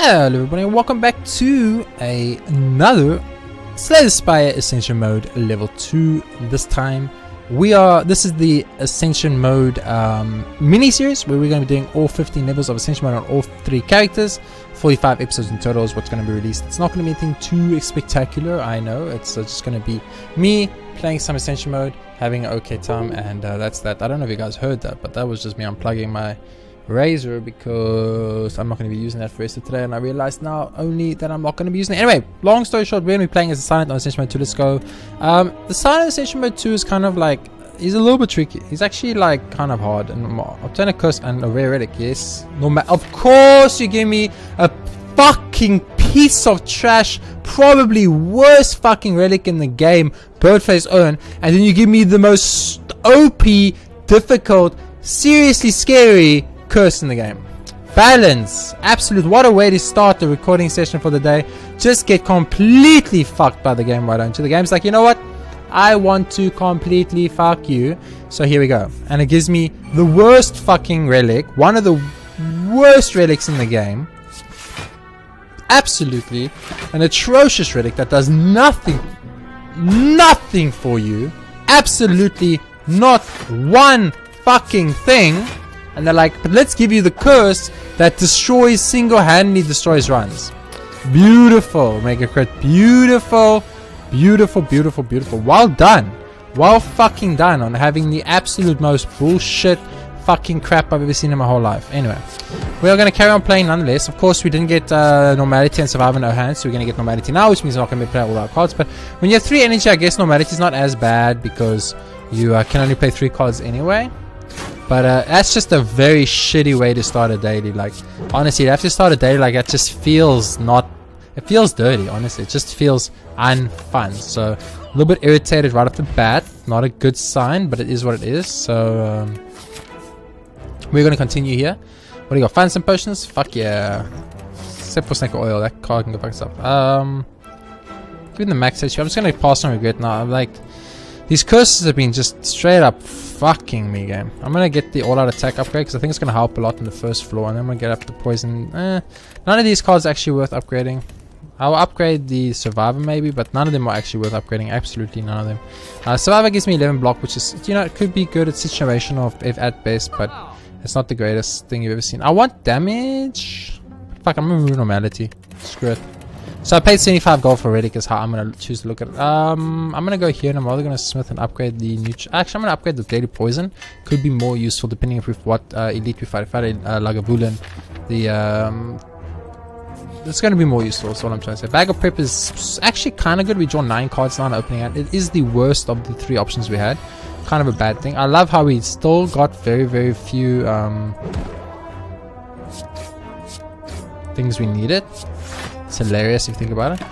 Hello everybody and welcome back to another Slay the Spire Ascension Mode Level 2. This time this is the Ascension Mode Mini Series, where we're going to be doing all 15 levels of Ascension Mode on all 3 characters. 45 episodes in total is what's going to be released. It's not going to be anything too spectacular, I know. It's just going to be me playing some Ascension Mode, having an okay time, and that's that. I don't know if you guys heard that, but that was just me unplugging my razor because I'm not going to be using that for the rest of today, and I realized now only that I'm not going to be using it. Anyway, long story short, we're going to be playing as a Silent on Ascension Mode 2. Let's go. The Silent Ascension Mode 2 is kind of like, he's a little bit tricky. He's actually like kind of hard. And obtain a curse and a rare relic, yes. Of course you give me a fucking piece of trash, probably worst fucking relic in the game, Birdface Urn, and then you give me the most OP, difficult, seriously scary curse in the game. Balance. Absolute. What a way to start the recording session for the day. Just get completely fucked by the game, why don't you? The game's like, you know what? I want to completely fuck you. So here we go. And it gives me the worst fucking relic. One of the worst relics in the game. Absolutely. An atrocious relic that does nothing for you. Absolutely not one fucking thing. And they're like, but let's give you the curse that destroys, single-handedly destroys runs. Beautiful, Mega Crit. Beautiful, beautiful, beautiful, beautiful. Well done. Well fucking done on having the absolute most bullshit fucking crap I've ever seen in my whole life. Anyway, we are going to carry on playing nonetheless. Of course, we didn't get normality and survive in no hands, so we're going to get normality now, which means we're not going to be playing all our cards. But when you have 3 energy, I guess normality is not as bad because you can only play 3 cards anyway. But that's just a very shitty way to start a daily. Like, honestly, you have to start a daily like that. Just feels not, it feels dirty, honestly. It just feels unfun. So a little bit irritated right off the bat. Not a good sign, but it is what it is. So we're going to continue here. What do you got? Find some potions? Fuck yeah. Except for Snake Oil. That card can go fuck up. Given the max HP, I'm just going to pass on regret now. I'm like, these curses have been just straight up fucking me, game. I'm going to get the all-out attack upgrade because I think it's going to help a lot on the first floor. And then I'm going to get up the poison. None of these cards are actually worth upgrading. I'll upgrade the Survivor maybe, but none of them are actually worth upgrading. Absolutely none of them. Survivor gives me 11 block, which is, you know, it could be good. It's situational if at best, but it's not the greatest thing you've ever seen. I want damage. Fuck, I'm going to remove normality. Screw it. So I paid 75 gold for relic is how I'm going to choose to look at it. I'm going to go here and I'm rather going to smith and upgrade the neutral. Actually, I'm going to upgrade the daily poison. Could be more useful depending on what elite we fight. If I fight a Lagavulin, it's going to be more useful. That's what I'm trying to say. Bag of Prep is actually kind of good. We draw 9 cards now in opening hand. It is the worst of the 3 options we had. Kind of a bad thing. I love how we still got very, very few things we needed. It's hilarious if you think about it.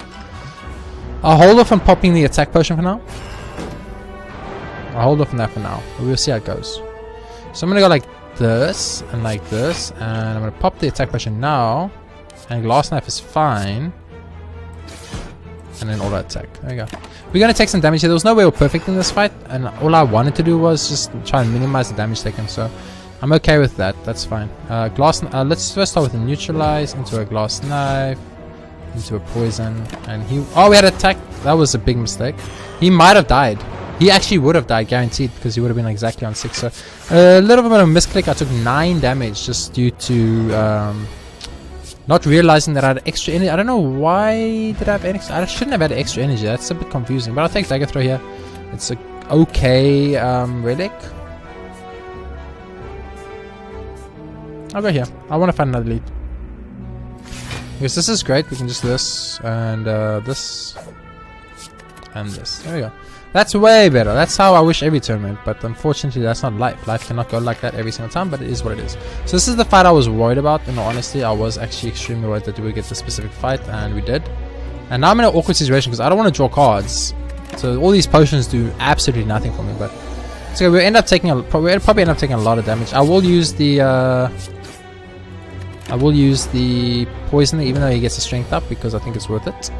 I'll hold off on popping the attack potion for now. I'll hold off on that for now. We'll see how it goes. So I'm going to go like this and like this. And I'm going to pop the attack potion now. And Glass Knife is fine. And then all attack. There we go. We're going to take some damage here. There was no way we're perfect in this fight. And all I wanted to do was just try and minimize the damage taken. So I'm okay with that. That's fine. Let's first start with a neutralize into a Glass Knife. Into a poison, and we had attack. That was a big mistake. He might have died. He actually would have died, guaranteed, because he would have been exactly on 6. So a little bit of a misclick. I took 9 damage just due to not realizing that I had extra energy. I don't know why did I have extra. I shouldn't have had extra energy. That's a bit confusing. But I'll take Dagger Throw here. It's a okay relic. I'll go here. I want to find another lead. Because this is great, we can just this and this and this. There we go. That's way better. That's how I wish every turn went, but unfortunately that's not life. Life cannot go like that every single time, but it is what it is. So this is the fight I was worried about. In all honesty, I was actually extremely worried that we would get the specific fight, and we did. And now I'm in an awkward situation because I don't want to draw cards. So all these potions do absolutely nothing for me, but so we'll end up taking we'll probably end up taking a lot of damage. I will use the poison even though he gets a strength up because I think it's worth it.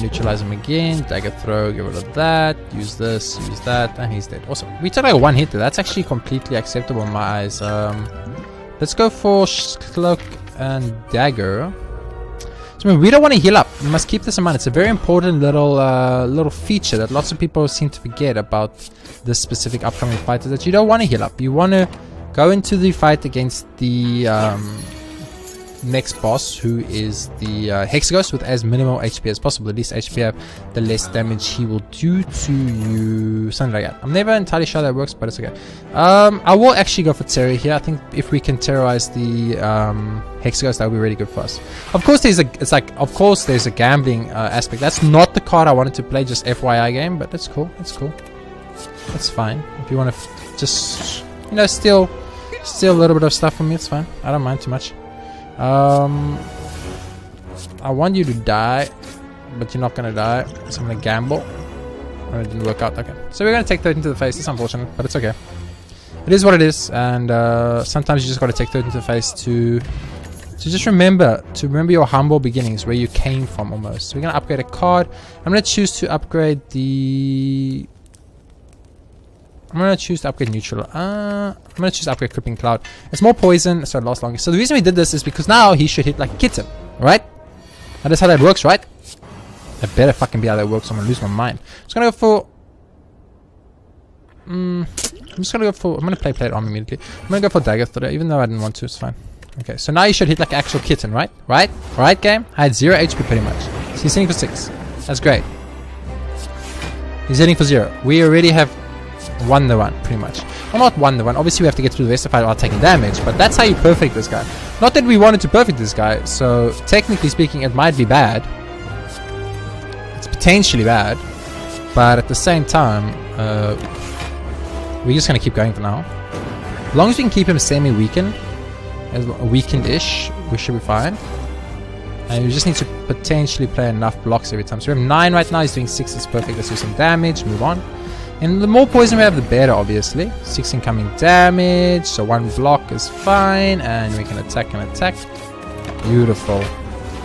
Neutralize him again. Dagger Throw, get rid of that. Use this, use that, and he's dead. Awesome. We took like a 1 hit there. That's actually completely acceptable in my eyes. Let's go for Cloak and Dagger. So I mean, we don't want to heal up. We must keep this in mind. It's a very important little feature that lots of people seem to forget about this specific upcoming fight, is that you don't want to heal up. You want to go into the fight against the next boss, who is the Hexaghost, with as minimal HP as possible. The least HP you have, the less damage he will do to you. Something like that. I'm never entirely sure that works, but it's okay. I will actually go for Terror here. I think if we can terrorize the Hexaghost, that would be really good for us. Of course, there's a gambling aspect. That's not the card I wanted to play, just FYI game, but that's cool. That's cool. That's fine. If you want to just, you know, steal a little bit of stuff from me, it's fine. I don't mind too much. I want you to die, but you're not gonna die, so I'm gonna gamble. Oh, it didn't work out. Okay, so we're gonna take 13 to the face. It's unfortunate, but it's okay. It is what it is, and sometimes you just gotta take 13 to the face to just remember your humble beginnings, where you came from almost. So we're gonna upgrade a card. I'm gonna choose to upgrade the. I'm going to choose to upgrade neutral. I'm going to choose to upgrade Crippling Cloud. It's more poison, so it lasts longer. So the reason we did this is because now he should hit like a kitten, right? That is how that works, right? That better fucking be how that works. I'm going to lose my mind. I'm just going to go for... I'm going to play Plate Arm immediately. I'm going to go for Dagger today, even though I didn't want to. It's fine. Okay, so now you should hit like an actual kitten, right? Right, game? I had 0 HP pretty much. So he's hitting for 6. That's great. He's hitting for 0. We already have won the run, pretty much. Well, not won the run. Obviously, we have to get through the rest of the fight without taking damage, but that's how you perfect this guy. Not that we wanted to perfect this guy, so technically speaking, it might be bad. It's potentially bad, but at the same time, we're just going to keep going for now. As long as we can keep him semi-weakened, weakened-ish, we should be fine. And we just need to potentially play enough blocks every time. So we have 9 right now, he's doing 6, it's perfect. Let's do some damage, move on. And the more poison we have, the better, obviously. 6 incoming damage, so 1 block is fine, and we can attack and attack. Beautiful.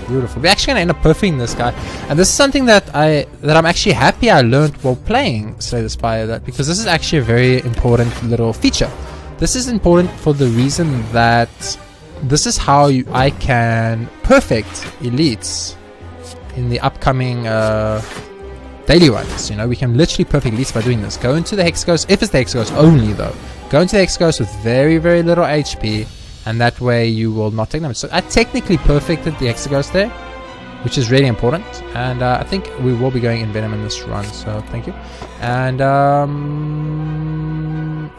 Beautiful. We're actually going to end up perfecting this guy. And this is something that I'm actually happy I learned while playing Slay the Spire, because this is actually a very important little feature. This is important for the reason that this is how I can perfect elites in the upcoming daily runs. You know, we can literally perfect elites by doing this. Go into the Hexaghost, if it's the Hexaghost only though. Go into the Hexaghost with very, very little HP, and that way you will not take damage. So I technically perfected the Hexaghost there, which is really important. And I think we will be going in Venom in this run, so thank you. And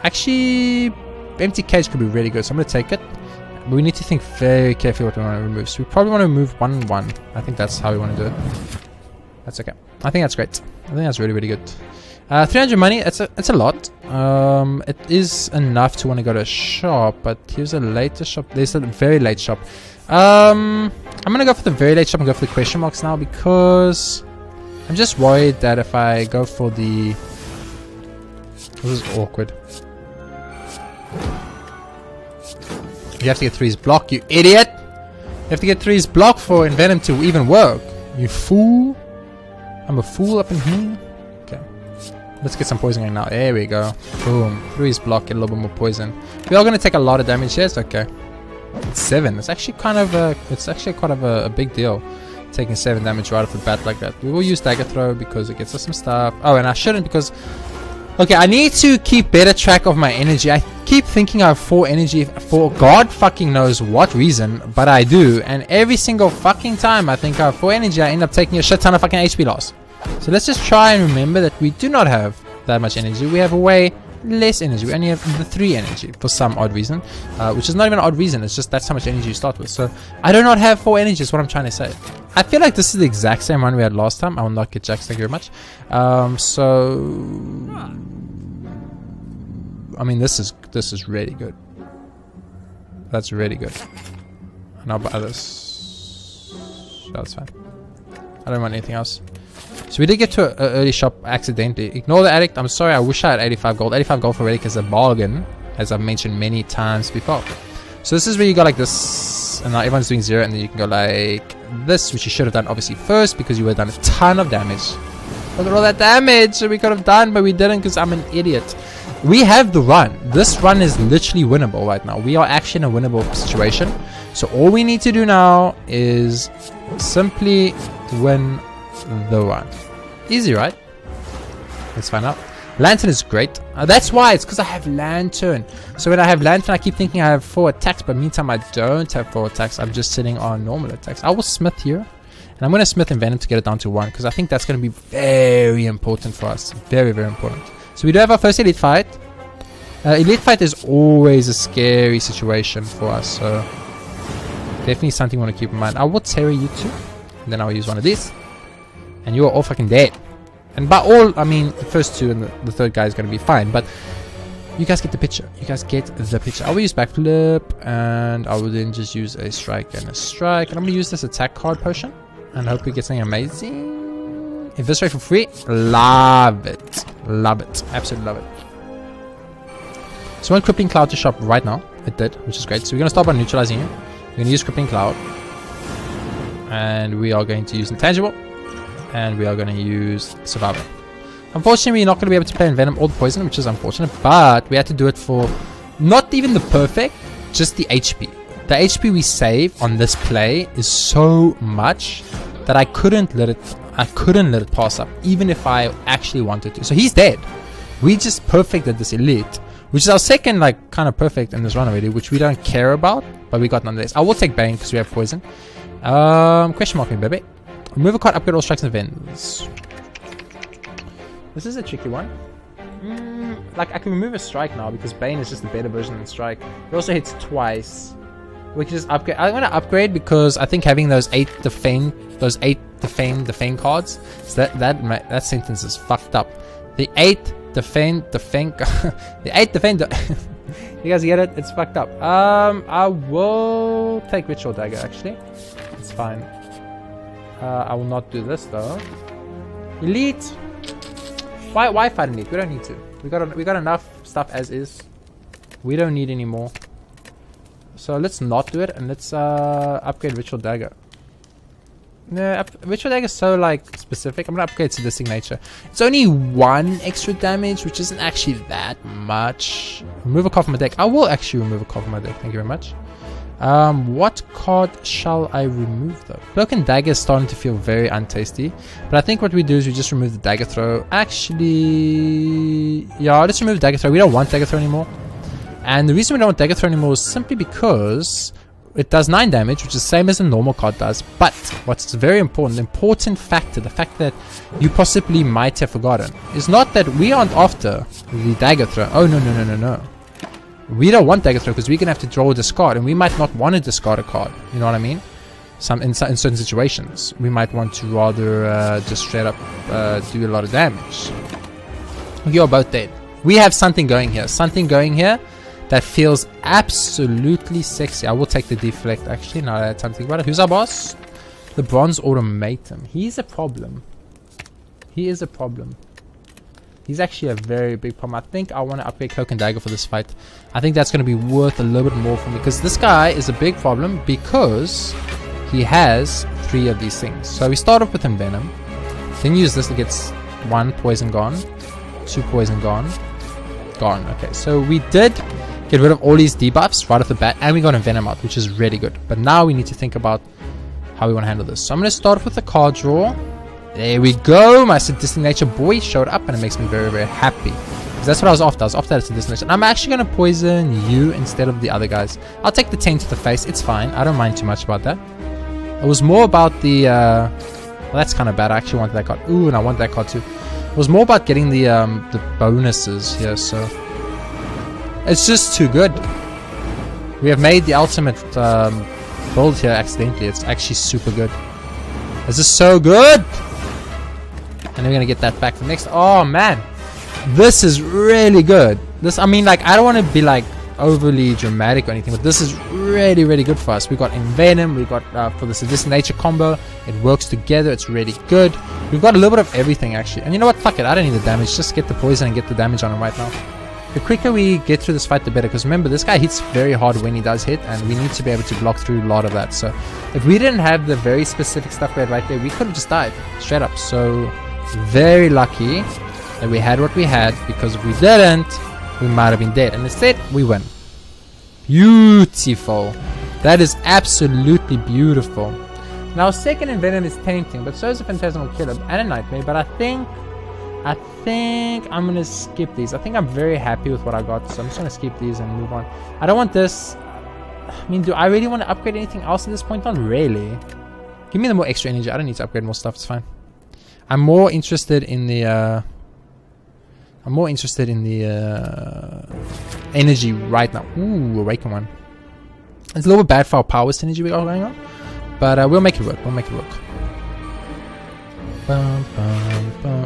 actually, Empty Cage could be really good, so I'm going to take it. But we need to think very carefully what we want to remove. So we probably want to remove 1/1. I think that's how we want to do it. That's okay. I think that's great. I think that's really, really good. 300 money, it's a lot. It is enough to want to go to a shop, but here's a later shop. There's a very late shop. I'm going to go for the very late shop and go for the question marks now, because I'm just worried that if I go for the... This is awkward. You have to get 3's block, you idiot! You have to get 3's block for Envenom to even work. You fool! I'm a fool up in here. Okay. Let's get some poison going now. There we go. Boom. 3's block, get a little bit more poison. We are going to take a lot of damage here. It's okay. It's 7. It's actually kind of a big deal. Taking 7 damage right off the bat like that. We will use Dagger Throw because it gets us some stuff. Oh, and I shouldn't because... Okay, I need to keep better track of my energy. I keep thinking I have 4 energy for God fucking knows what reason, but I do. And every single fucking time I think I have 4 energy, I end up taking a shit ton of fucking HP loss. So let's just try and remember that we do not have that much energy. We have way less energy. We only have the 3 energy for some odd reason, which is not even an odd reason. It's just that's how much energy you start with. So I do not have 4 energy is what I'm trying to say. I feel like this is the exact same one we had last time. I will not get jacks, thank you very much. I mean, this is really good. That's really good. And I'll buy this. That's fine. I don't want anything else. So we did get to an early shop accidentally. Ignore the addict. I'm sorry. I wish I had 85 gold. 85 gold for Relic is a bargain, as I've mentioned many times before. So this is where you go like this, and now everyone's doing 0, and then you can go like this, which you should have done obviously first because you would have done a ton of damage. Look at all that damage we could have done, but we didn't because I'm an idiot. We have the run. This run is literally winnable right now. We are actually in a winnable situation. So all we need to do now is simply win the run. Easy, right? Let's find out. Lantern is great. That's why. It's because I have Lantern. So when I have Lantern, I keep thinking I have 4 attacks, but meantime I don't have 4 attacks. I'm just sitting on normal attacks. I will Smith here, and I'm going to Smith and Venom to get it down to 1, because I think that's going to be very important for us. Very, very important. So we do have our first Elite Fight. Elite Fight is always a scary situation for us, so definitely something we want to keep in mind. I will Terry you two, and then I'll use one of these, and you are all fucking dead. And by all, I mean the first 2 and the third guy is going to be fine, but you guys get the picture. You guys get the picture. I will use Backflip, and I will then just use a strike and a strike, and I'm going to use this attack card potion, and hope we get something amazing. Eviscerate for free. Love it. Love it. Absolutely love it. So I want Crippling Cloud to shop right now. It did, which is great. So we're going to start by neutralizing you. We're going to use Crippling Cloud. And we are going to use Intangible. And we are going to use Survivor. Unfortunately, we're not going to be able to play in Venom or the Poison, which is unfortunate. But we had to do it for not even the perfect, just the HP. The HP we save on this play is so much that I couldn't let it pass up, even if I actually wanted to. So he's dead. We just perfected this Elite, which is our second like kind of perfect in this run already, which we don't care about, but we got nonetheless. I will take Bane because we have Poison. Question mark me, baby. Remove a card, upgrade all strikes and events. This is a tricky one. Like I can remove a strike now because Bane is just a better version than strike. It also hits twice. We can just upgrade. I want to upgrade because I think having those 8 defame cards, so that sentence is fucked up. The 8 defame the 8 defame. You guys get it? It's fucked up. I will take Ritual Dagger actually. It's fine. I will not do this though. Elite. Why fight Elite? We don't need to. We got enough stuff as is. We don't need any more. So let's not do it, and let's upgrade Ritual Dagger. No, Ritual Dagger is so like specific. I'm gonna upgrade Sadistic Nature. It's only 1 extra damage, which isn't actually that much. Remove a card from my deck. I will actually remove a card from my deck. Thank you very much. What card shall I remove though? Cloak and Dagger is starting to feel very untasty, but I think what we do is we just remove the Dagger Throw. Actually, yeah, let's remove Dagger Throw. We don't want Dagger Throw anymore. And the reason we don't want Dagger Throw anymore is simply because it does 9 damage, which is the same as a normal card does. But what's very important, the important factor, the fact that you possibly might have forgotten, is not that we aren't after the Dagger Throw. Oh, no. We don't want Dagger Throw because we're going to have to draw a discard, and we might not want to discard a card. You know what I mean? In certain situations, we might want to rather just straight up do a lot of damage. You're both dead. We have something going here. That feels absolutely sexy. I will take the deflect actually. Now that I have time to think about it. Who's our boss? The Bronze Automaton. He's a problem. He's actually a very big problem. I think I want to upgrade Cloak and Dagger for this fight. I think that's going to be worth a little bit more for me, because this guy is a big problem because he has 3 of these things. So we start off with Envenom, then use this to get 1 poison gone, 2 poison gone. Okay, so we did get rid of all these debuffs right off the bat, and we got Envenom out, which is really good. But now we need to think about how we want to handle this. So I'm going to start with the card draw. There we go. My Sadistic Nature boy showed up, and it makes me very, very happy. Because that's what I was after. I was after that Sadistic Nature. And I'm actually going to poison you instead of the other guys. I'll take the 10 to the face. It's fine. I don't mind too much about that. It was more about the... well, that's kind of bad. I actually wanted that card. Ooh, and I want that card too. It was more about getting the bonuses here, so... It's just too good. We have made the ultimate build here accidentally. It's actually super good. This is so good! And then we're gonna get that back for next. Oh man! This is really good. This, I mean, like, I don't want to be like overly dramatic or anything, but this is really, really good for us. We got Envenom, we got for the Sadistic Nature combo. It works together, it's really good. We've got a little bit of everything actually. And you know what? Fuck it, I don't need the damage. Just get the poison and get the damage on him right now. The quicker we get through this fight, the better. Because remember, this guy hits very hard when he does hit, and we need to be able to block through a lot of that. So if we didn't have the very specific stuff we had right there, we could have just died straight up. So very lucky that we had what we had, because if we didn't, we might have been dead. And instead, we win. Beautiful. That is absolutely beautiful. Now, second Envenom is tainting, but so is a Phantasmal Killer and a Nightmare. But I think I'm gonna skip these. I think I'm very happy with what I got, so I'm just gonna skip these and move on. I don't want this. I mean, do I really want to upgrade anything else at this point? Not really. Give me the more extra energy. I don't need to upgrade more stuff. It's fine. I'm more interested in the energy right now. Ooh, Awaken one. It's a little bit bad for our power synergy we got going on, but we'll make it work. We'll make it work.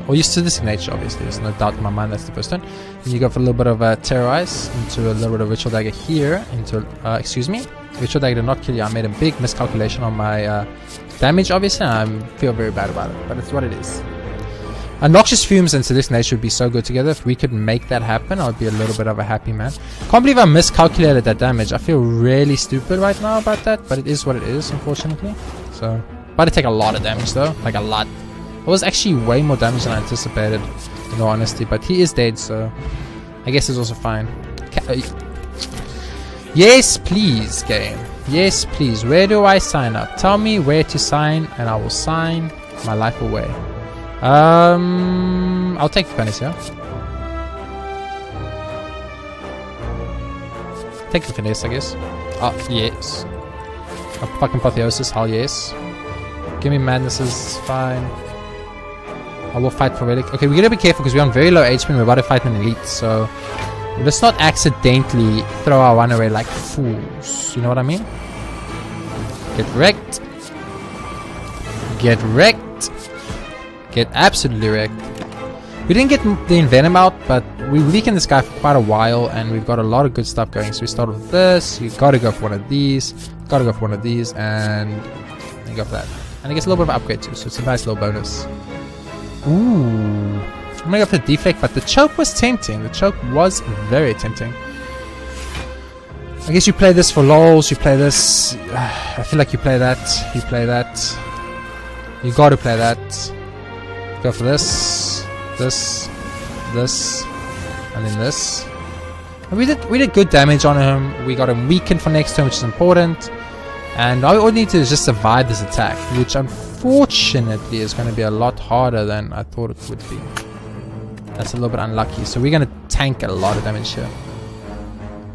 Or use Sadistic Nature, obviously. There's no doubt in my mind that's the first turn. And you go for a little bit of Terrorize into a little bit of Ritual Dagger here. Into excuse me, Ritual Dagger did not kill you. I made a big miscalculation on my damage, obviously, and I feel very bad about it, but it's what it is. Noxious Fumes and Sadistic Nature would be so good together. If we could make that happen, I would be a little bit of a happy man. Can't believe I miscalculated that damage. I feel really stupid right now about that, but it is what it is, unfortunately. So, about to take a lot of damage though, like a lot. It was actually way more damage than I anticipated, in all honesty, but he is dead, so I guess it's also fine. Yes, please, game. Yes, please. Where do I sign up? Tell me where to sign, and I will sign my life away. I'll take the Panacea. Take the Finesse, I guess. Oh, yes. A fucking Apotheosis, hell yes. Give me Madnesses, fine. I will fight for Relic. Okay, we gotta be careful because we're on very low HP and we're about to fight an elite, so let's not accidentally throw our one away like fools. You know what I mean? Get wrecked. Get wrecked. Get absolutely wrecked. We didn't get the Envenom out, but we weakened this guy for quite a while and we've got a lot of good stuff going. So we start with this, you gotta go for one of these, gotta go for one of these, and you go for that. And it gets a little bit of upgrade too, so it's a nice little bonus. Ooh, I'm gonna go for the deflect, but the choke was tempting. The choke was very tempting. I guess you play this for lols, you play this. I feel like you play that, you play that. You gotta play that. Go for this, this, and then this. And we did good damage on him. We got him weakened for next turn, which is important. And all we need to do is just survive this attack, which unfortunately is going to be a lot harder than I thought it would be. That's a little bit unlucky. So we're going to tank a lot of damage here.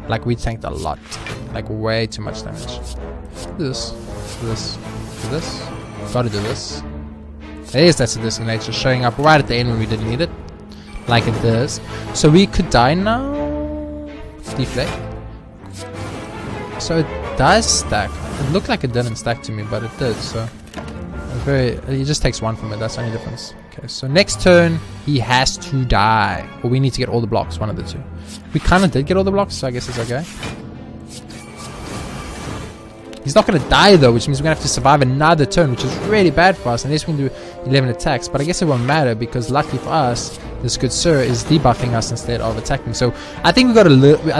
Like we tanked a lot. Like way too much damage. This. Gotta do this. There's that Sadistic Nature showing up right at the end when we didn't need it. Like it does. So we could die now. Deflect. So it does stack. It looked like it didn't stack to me, but it did, so it just takes one from it. That's the only difference. Okay, so next turn he has to die, or we need to get all the blocks, one of the two. We kind of did get all the blocks, so I guess it's okay. He's not going to die though, which means we're going to have to survive another turn, which is really bad for us, unless we can do 11 attacks. But I guess it won't matter, because lucky for us, this good sir is debuffing us instead of attacking. So I think we got a little...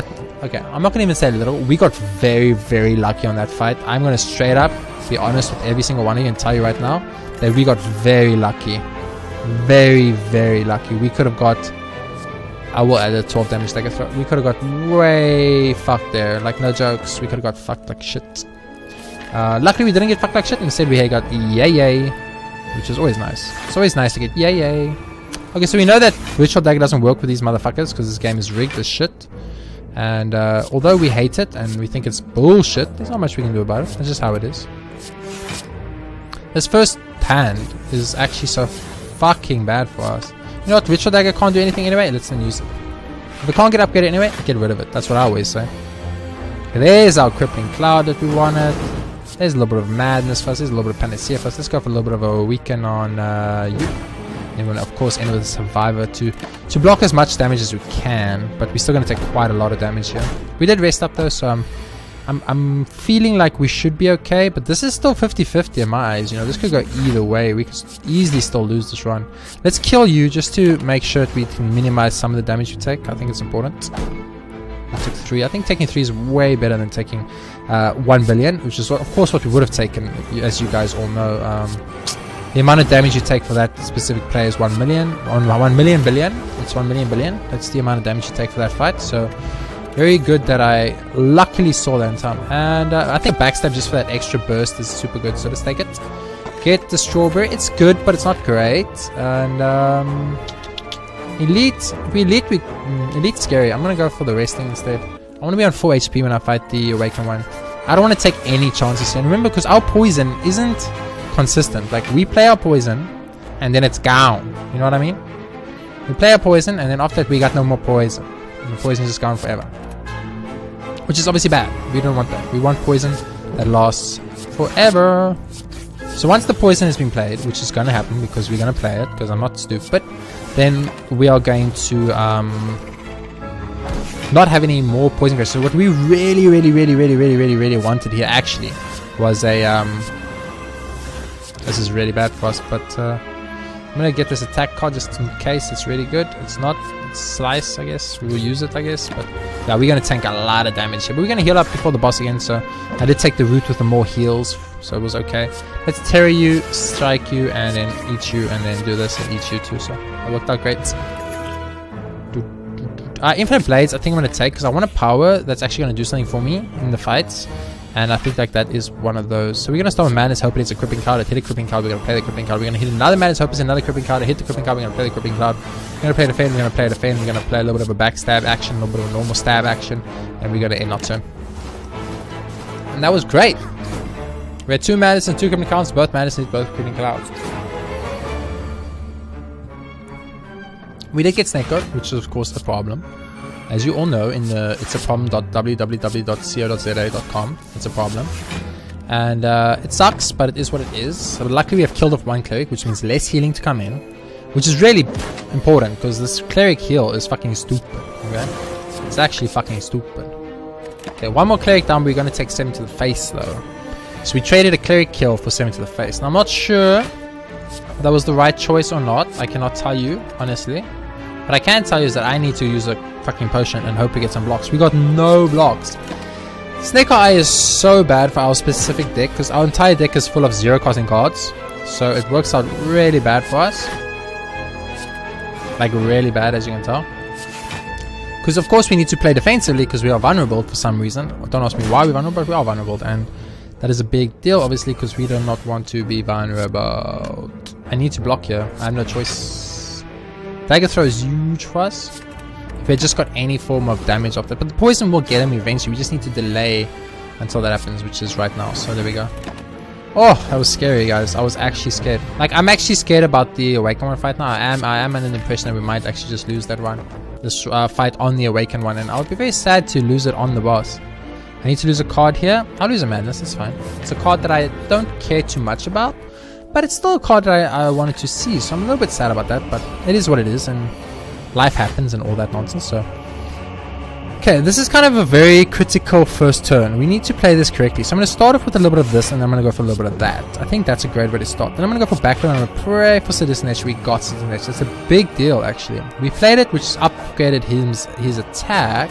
Okay, I'm not going to even say a little. We got very, very lucky on that fight. I'm going to straight up be honest with every single one of you and tell you right now that we got very lucky. Very, very lucky. We could have got... I will add a 12 damage like a throw. We could have got way fucked there. Like, no jokes. We could have got fucked like shit. Luckily, we didn't get fucked like shit. Instead, we got yay, which is always nice. It's always nice to get yay. Okay, so we know that Ritual Dagger doesn't work with these motherfuckers because this game is rigged as shit. And although we hate it and we think it's bullshit, there's not much we can do about it. That's just how it is. This first hand is actually so fucking bad for us. You know what? Ritual Dagger can't do anything anyway. Let's then use it. If it can't get upgraded anyway, get rid of it. That's what I always say. Okay, there's our Crippling Cloud that we wanted. There's a little bit of Madness for us. There's a little bit of Panacea for us. Let's go for a little bit of a Weaken on you. And we'll of course end with a Survivor to block as much damage as we can, but we're still going to take quite a lot of damage here. We did rest up though, so I'm feeling like we should be okay, but this is still 50-50 in my eyes. You know, this could go either way. We could easily still lose this run. Let's kill you just to make sure that we can minimize some of the damage we take. I think it's important. I took 3. I think taking 3 is way better than taking 1 billion, which is of course what we would have taken, as you guys all know. The amount of damage you take for that specific play is 1 million. On 1 million billion. It's 1 million billion. That's the amount of damage you take for that fight. So Very good that I luckily saw that in time. And I think backstab just for that extra burst is super good. So let's take it. Get the strawberry. It's good, but it's not great. And elite. Elite's scary. I'm gonna go for the resting instead. I want to be on 4 HP when I fight the awakened one. I don't want to take any chances here. And remember, because our poison isn't consistent. Like, we play our poison and then it's gone. You know what I mean? We play our poison and then after that we got no more poison. And the poison is just gone forever. Which is obviously bad. We don't want that. We want poison that lasts forever. So once the poison has been played, which is going to happen because we're going to play it, because I'm not stupid, then we are going to not have any more poison crystals. So what we really wanted here actually was a this is really bad for us, but I'm gonna get this attack card just in case. It's really good. It's not, it's slice, I guess. We will use it, I guess, but yeah, we're gonna tank a lot of damage here, but we're gonna heal up before the boss again. So I did take the route with the more heals, so it was okay. Let's terror you, strike you, and then eat you, and then do this and eat you too. So it worked out great. Infinite Blades I think I'm going to take because I want a power that's actually going to do something for me in the fights, and I think like that is one of those. So we're going to start with Madness Hope. It's a cripping card. Hit a cripping card. We're going to play the cripping card. We're going to hit another Madness Hope. It's another cripping card. Hit the cripping card. We're going to play the cripping card. We're going to play the Fade. We're going to play the Fade. We're going to play a little bit of a backstab action, a little bit of a normal stab action, and we're going to end our turn. And that was great. We had 2 Madness and 2 cripping cards. Both Madness and both cripping clouds. We did get Snake Goat, which is of course a problem. As you all know, in the it's a problem.www.co.za.com. It's a problem, and it sucks, but it is what it is. So luckily we have killed off 1 cleric, which means less healing to come in, which is really important because this cleric heal is fucking stupid. Okay, it's actually fucking stupid. Okay, 1 more cleric down. We're gonna take 7 to the face though. So we traded a cleric kill for 7 to the face. Now I'm not sure if that was the right choice or not. I cannot tell you honestly. What I can tell you is that I need to use a fucking potion and hope we get some blocks. We got no blocks. Snake Eye is so bad for our specific deck because our entire deck is full of 0 costing cards. So it works out really bad for us. Like really bad, as you can tell. Because of course we need to play defensively because we are vulnerable for some reason. Don't ask me why we're vulnerable, but we are vulnerable. And that is a big deal obviously because we do not want to be vulnerable. I need to block here. I have no choice. Dagger throw is huge for us. If we had just got any form of damage off that. But the poison will get him eventually. We just need to delay until that happens, which is right now. So there we go. Oh, that was scary, guys. I was actually scared. Like, I'm actually scared about the Awakened one fight now. I am under the impression that we might actually just lose that one. This fight on the Awakened one. And I would be very sad to lose it on the boss. I need to lose a card here. I'll lose a Madness. That's fine. It's a card that I don't care too much about. But it's still a card that I wanted to see, so I'm a little bit sad about that, but it is what it is, and life happens and all that nonsense, so... Okay, this is kind of a very critical first turn. We need to play this correctly, so I'm going to start off with a little bit of this, and then I'm going to go for a little bit of that. I think that's a great way to start. Then I'm going to go for background, and I'm going to pray for Citizen Edge. We got Citizen Edge. That's a big deal, actually. We played it, which upgraded his attack,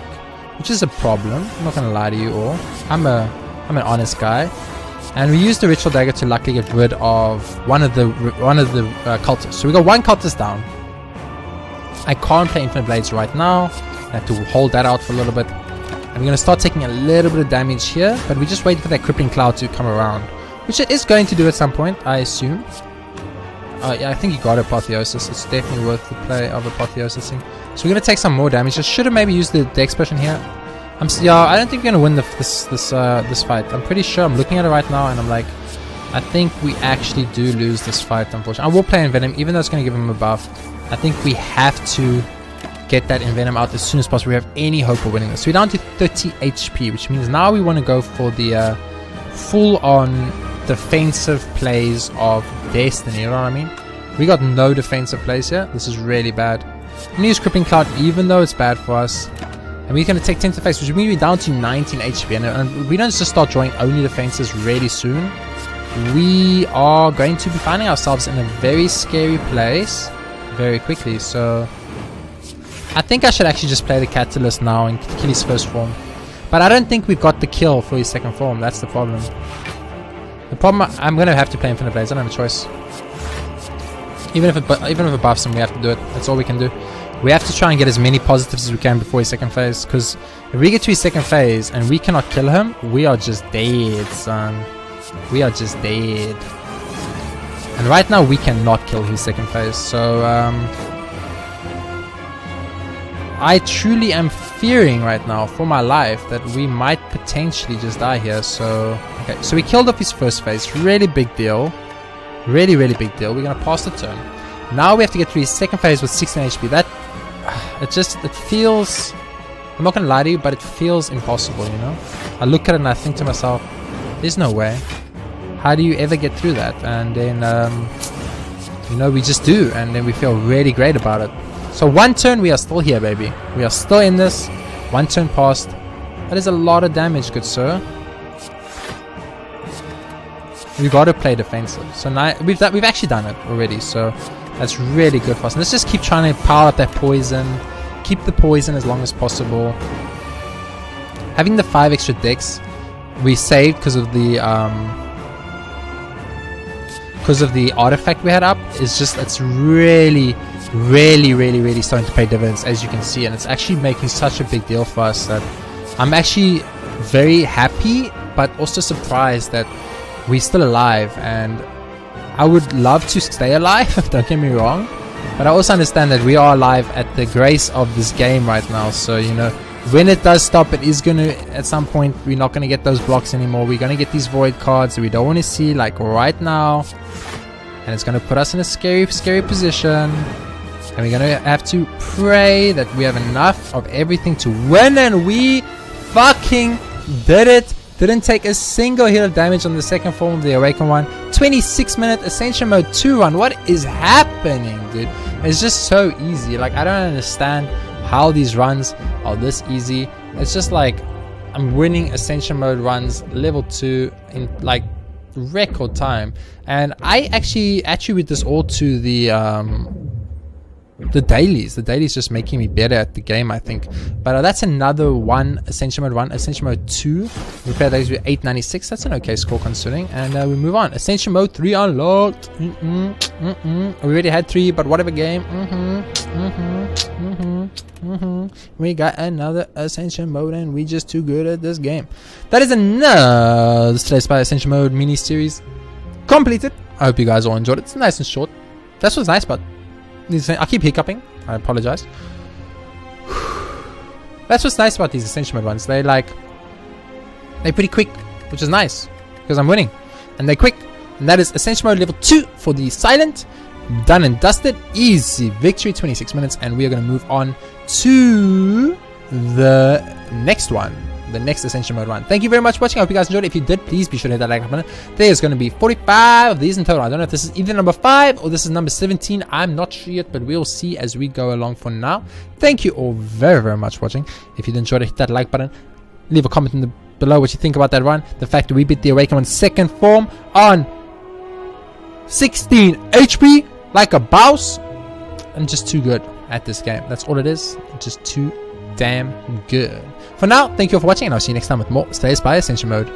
which is a problem. I'm not going to lie to you all. I'm an honest guy. And we used the Ritual Dagger to luckily get rid of one of the cultists. So we got 1 cultist down. I can't play Infinite Blades right now. I have to hold that out for a little bit. And we're going to start taking a little bit of damage here. But we just wait for that Crippling Cloud to come around. Which it is going to do at some point, I assume. Yeah, I think you got Apotheosis. It's definitely worth the play of Apotheosising. So we're going to take some more damage. I should have maybe used the Dex Potion here. Yeah, I don't think we're gonna win this fight. I'm pretty sure. I'm looking at it right now, and I'm like, I think we actually do lose this fight. Unfortunately, I will play Envenom, even though it's gonna give him a buff. I think we have to get that Envenom out as soon as possible. We have any hope of winning this. So we're down to 30 HP, which means now we want to go for the full-on defensive plays of Destiny. You know what I mean? We got no defensive plays here. This is really bad. I'm gonna use Crippling Cloud, even though it's bad for us. And we're going to take 10 to the face, which means we're down to 19 HP. And we don't just start drawing only defenses really soon. We are going to be finding ourselves in a very scary place very quickly. So I think I should actually just play the Catalyst now and kill his first form. But I don't think we've got the kill for his second form. That's the problem. The problem, I'm going to have to play Infinite Blades. I don't have a choice. Even if it buffs him, we have to do it. That's all we can do. We have to try and get as many positives as we can before his second phase, because if we get to his second phase and we cannot kill him, we are just dead, son. We are just dead. And right now we cannot kill his second phase, so I truly am fearing right now for my life that we might potentially just die here. So okay, so we killed off his first phase. Really big deal. Really big deal. We're gonna pass the turn. Now we have to get through his second phase with 16 HP. That it feels, I'm not gonna lie to you, but it feels impossible, you know. I look at it and I think to myself, there's no way. How do you ever get through that? And then you know, we just do, and then we feel really great about it. So one turn, we are still here, baby. We are still in this. One turn passed. That is a lot of damage, good sir. We got to play defensive. So now we've actually done it already. So that's really good for us. And let's just keep trying to pile up that poison. Keep the poison as long as possible. Having the 5 extra decks, we saved because of the artifact we had up. It's really starting to pay dividends, as you can see, and it's actually making such a big deal for us that I'm actually very happy but also surprised that we're still alive. And I would love to stay alive, don't get me wrong, but I also understand that we are alive at the grace of this game right now. So, you know, when it does stop, it is gonna, at some point, we're not gonna get those blocks anymore. We're gonna get these void cards that we don't want to see, like right now, and it's gonna put us in a scary position. And we're gonna have to pray that we have enough of everything to win, and we fucking did it. Didn't take a single hit of damage on the second form of the Awakened one. 26-minute Ascension Mode 2 run. What is happening, dude? It's just so easy. Like, I don't understand how these runs are this easy. It's just like I'm winning Ascension Mode runs level 2 in like record time. And I actually attribute this all to the dailies. The dailies just making me better at the game, I think. But that's another one. Ascension Mode 1, Ascension Mode 2. We played those with 896. That's an okay score considering. And we move on. Ascension Mode 3 unlocked. We already had 3, but whatever game. We got another Ascension Mode, and we just too good at this game. That is another Slay the Spire Ascension Mode Mini Series completed. I hope you guys all enjoyed it. It's nice and short. That's what's nice about I keep hiccuping. I apologize. That's what's nice about these Ascension Mode ones. They're pretty quick, which is nice because I'm winning, and they're quick. And that is Ascension Mode level 2 for the Silent. Done and dusted. Easy victory. 26 minutes, and we are going to move on to the next one. The next Ascension Mode run. Thank you very much for watching. I hope you guys enjoyed it. If you did, please be sure to hit that like button. There's going to be 45 of these in total. I don't know if this is either number 5 or this is number 17. I'm not sure yet, but we'll see as we go along for now. Thank you all very much for watching. If you did enjoy it, hit that like button. Leave a comment below what you think about that run. The fact that we beat the Awakened on second form on 16 HP like a boss. I'm just too good at this game. That's all it is. Just too damn good. For now, thank you all for watching, and I'll see you next time with more Slay the Spire Ascension Mode